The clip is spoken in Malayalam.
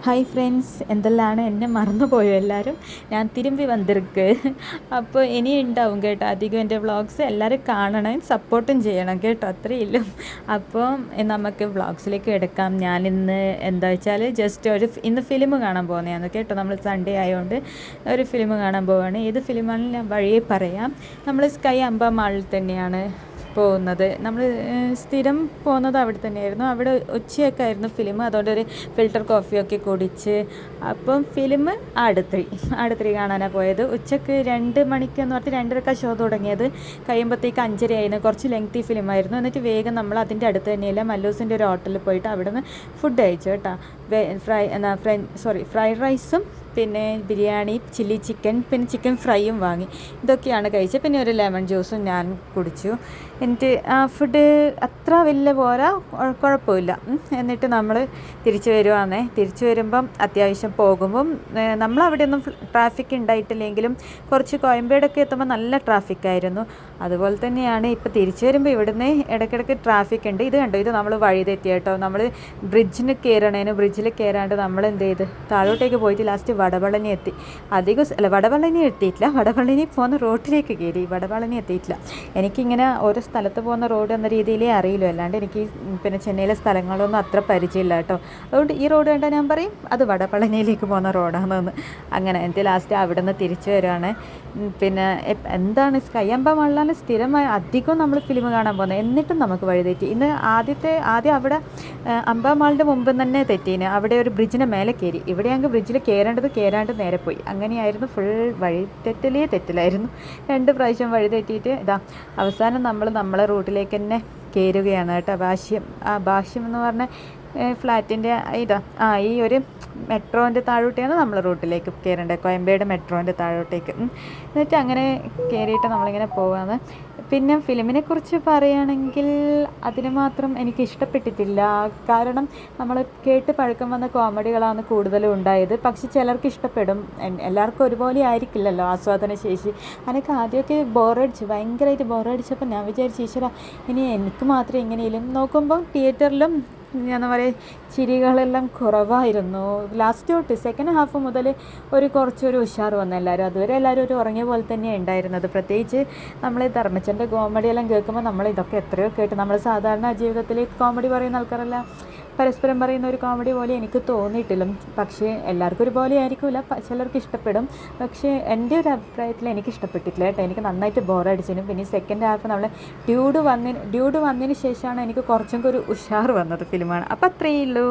ഹായ് ഫ്രണ്ട്സ്, എന്തെല്ലാണ് എന്നെ മറന്നുപോയോ എല്ലാവരും? ഞാൻ തിരുമ്പി വന്നിരിക്ക്. അപ്പോൾ ഇനി ഉണ്ടാവും കേട്ടോ അധികം എൻ്റെ വ്ളോഗ്സ്. എല്ലാവരും കാണണം, സപ്പോർട്ടും ചെയ്യണം കേട്ടോ, അത്രയേ. അപ്പോൾ നമുക്ക് വ്ളോഗ്സിലേക്ക് എടുക്കാം. ഞാനിന്ന് എന്താ വെച്ചാൽ ജസ്റ്റ് ഇന്ന് ഫിലിം കാണാൻ പോകുന്നതാണ് കേട്ടോ. നമ്മൾ സൺഡേ ആയതുകൊണ്ട് ഒരു ഫിലിം കാണാൻ പോവുകയാണ്. ഏത് ഫിലിമാണെന്ന് ഞാൻ വഴിയേ പറയാം. നമ്മൾ സ്കൈ അമ്പ മാളിൽ തന്നെയാണ് പോകുന്നത്. നമ്മൾ സ്ഥിരം പോകുന്നത് അവിടെ തന്നെയായിരുന്നു. അവിടെ ഉച്ചയൊക്കെ ആയിരുന്നു ഫിലിം. അതുകൊണ്ട് ഒരു ഫിൽറ്റർ കോഫിയൊക്കെ കുടിച്ച് അപ്പം ഫിലിം ആട് 3 കാണാനാണ് പോയത്. ഉച്ചക്ക് 2 മണിക്കെന്ന് പറഞ്ഞിട്ട് 2:30 ഷോ തുടങ്ങിയത്. കഴിയുമ്പോഴത്തേക്ക് 5:30 ആയിരുന്നു. കുറച്ച് ലെങ്തി ഫിലിമായിരുന്നു. എന്നിട്ട് വേഗം നമ്മൾ അതിൻ്റെ അടുത്ത് തന്നെയല്ല മല്ലൂസിൻ്റെ ഒരു ഹോട്ടലിൽ പോയിട്ട് അവിടെ നിന്ന് ഫുഡ് കഴിച്ചു കേട്ടോ. ഫ്രൈഡ് റൈസും പിന്നെ ബിരിയാണി, ചില്ലി ചിക്കൻ, പിന്നെ ചിക്കൻ ഫ്രൈയും വാങ്ങി. ഇതൊക്കെയാണ് കഴിച്ചത്. പിന്നെ ഒരു ലെമൺ ജ്യൂസും ഞാൻ കുടിച്ചു. എന്നിട്ട് ആ ഫുഡ് അത്ര വലിയ പോരാ, കുഴപ്പമില്ല. എന്നിട്ട് നമ്മൾ തിരിച്ചു വരുവാന്നേ. തിരിച്ചു വരുമ്പം അത്യാവശ്യം പോകുമ്പം നമ്മളവിടെയൊന്നും ട്രാഫിക് ഉണ്ടായിട്ടില്ലെങ്കിലും കുറച്ച് കോയമ്പേടൊക്കെ എത്തുമ്പോൾ നല്ല ട്രാഫിക്കായിരുന്നു. അതുപോലെ തന്നെയാണ് ഇപ്പോൾ തിരിച്ചു വരുമ്പോൾ ഇവിടുന്ന് ഇടയ്ക്കിടയ്ക്ക് ട്രാഫിക് ഉണ്ട്. ഇത് കണ്ടോ, ഇത് നമ്മൾ വഴി തെറ്റി കേട്ടോ. നമ്മൾ ബ്രിഡ്ജിൽ കയറാണ്ട് നമ്മൾ എന്ത് ചെയ്ത് താഴോട്ടേക്ക് പോയിട്ട് ലാസ്റ്റ് വടവളനി എത്തി. വടവളനി എത്തിയിട്ടില്ല, വടവളനി പോകുന്ന റോഡിലേക്ക് കയറി. വടവളനി എത്തിയിട്ടില്ല. എനിക്കിങ്ങനെ ഓരോ സ്ഥലത്ത് പോകുന്ന റോഡ് എന്ന രീതിയിലേ അറിയില്ല. അല്ലാണ്ട് എനിക്ക് പിന്നെ ചെന്നൈയിലെ സ്ഥലങ്ങളൊന്നും അത്ര പരിചയമില്ല കേട്ടോ. അതുകൊണ്ട് ഈ റോഡ് കണ്ടാൽ ഞാൻ പറയും അത് വടവളനിയിലേക്ക് പോകുന്ന റോഡാണെന്ന്. അങ്ങനെ എന്നിട്ട് ലാസ്റ്റ് അവിടെ നിന്ന് തിരിച്ചു വരികയാണ്. പിന്നെ എന്താണ് സ്കൈ അമ്പ മാളിലാണ് സ്ഥിരമായി അധികം നമ്മൾ ഫിലിം കാണാൻ പോകുന്നത്. എന്നിട്ടും നമുക്ക് വഴി തെറ്റി. ഇന്ന് ആദ്യം അവിടെ അമ്പ മാളിൻ്റെ മുമ്പ് തന്നെ തെറ്റീന്. അവിടെ ഒരു ബ്രിഡ്ജിന് മേലെ കയറി. ഇവിടെയാണെങ്കിൽ ബ്രിഡ്ജിൽ കയറാണ്ട് നേരെ പോയി. അങ്ങനെയായിരുന്നു. ഫുൾ വഴി തെറ്റിലായിരുന്നു. 2 പ്രാവശ്യം വഴി തെറ്റിയിട്ട് അവസാനം നമ്മളെ റൂട്ടിലേക്ക് തന്നെ കയറുകയാണ് കേട്ടോ. ഭാഷ്യം എന്ന് പറഞ്ഞ ഫ്ലാറ്റിൻ്റെ ഈ ഒരു മെട്രോൻ്റെ താഴോട്ടാണ് നമ്മൾ റൂട്ടിലേക്ക് കയറേണ്ടത്. കോയമ്പേട് മെട്രോൻ്റെ താഴോട്ടേക്ക്. എന്നിട്ട് അങ്ങനെ കയറിയിട്ട് നമ്മളിങ്ങനെ പോവാന്ന്. പിന്നെ ഫിലിമിനെ കുറിച്ച് പറയുകയാണെങ്കിൽ അതിന് മാത്രം എനിക്ക് ഇഷ്ടപ്പെട്ടിട്ടില്ല. കാരണം നമ്മൾ കേട്ട് പഴക്കം വന്ന കോമഡികളാണ് കൂടുതലും ഉണ്ടായത്. പക്ഷെ ചിലർക്ക് ഇഷ്ടപ്പെടും, എല്ലാവർക്കും ഒരുപോലെ ആയിരിക്കില്ലല്ലോ ആസ്വാദന ശേഷി. എനിക്ക് ആദ്യമൊക്കെ ഭയങ്കരമായിട്ട് ബോറടിച്ചപ്പോൾ ഞാൻ വിചാരിച്ചു, ഈശ്വരാ ഇനി എനിക്ക് മാത്രമേ ഇങ്ങനെയും. നോക്കുമ്പോൾ തിയേറ്ററിലും എന്താ പറയുക, ചിരികളെല്ലാം കുറവായിരുന്നു. ലാസ്റ്റ് തൊട്ട് സെക്കൻഡ് ഹാഫ് മുതൽ കുറച്ചൊരു ഉഷാർ വന്നു എല്ലാവരും. അതുവരെ എല്ലാവരും ഒരു ഉറങ്ങിയ പോലെ തന്നെയാണ് ഉണ്ടായിരുന്നത്. പ്രത്യേകിച്ച് നമ്മൾ ധർമ്മച്ചൻ്റെ കോമഡിയെല്ലാം കേൾക്കുമ്പോൾ നമ്മൾ ഇതൊക്കെ എത്രയോ കേട്ട്, നമ്മൾ സാധാരണ ജീവിതത്തിൽ കോമഡി പറയുന്ന ആൾക്കാരെല്ലാം പരസ്പരം പറയുന്ന ഒരു കോമഡി പോലെ എനിക്ക് തോന്നിയിട്ടില്ല. പക്ഷേ എല്ലാവർക്കും ഒരുപോലെ ആയിരിക്കില്ല, ചിലർക്ക് ഇഷ്ടപ്പെടും. പക്ഷേ എൻ്റെ ഒരു അഭിപ്രായത്തിൽ എനിക്ക് ഇഷ്ടപ്പെട്ടിട്ടില്ല കേട്ടോ. എനിക്ക് നന്നായിട്ട് ബോറടിച്ചിരുന്നു. പിന്നെ സെക്കൻഡ് ഹാഫ് നമ്മൾ ഡ്യൂഡ് വന്നതിന് ശേഷമാണ് എനിക്ക് കുറച്ചും കൂടി ഒരു ഉഷാർ വന്നത് ഫിലിമാണ്. അപ്പോൾ അത്രയേ ഉള്ളൂ.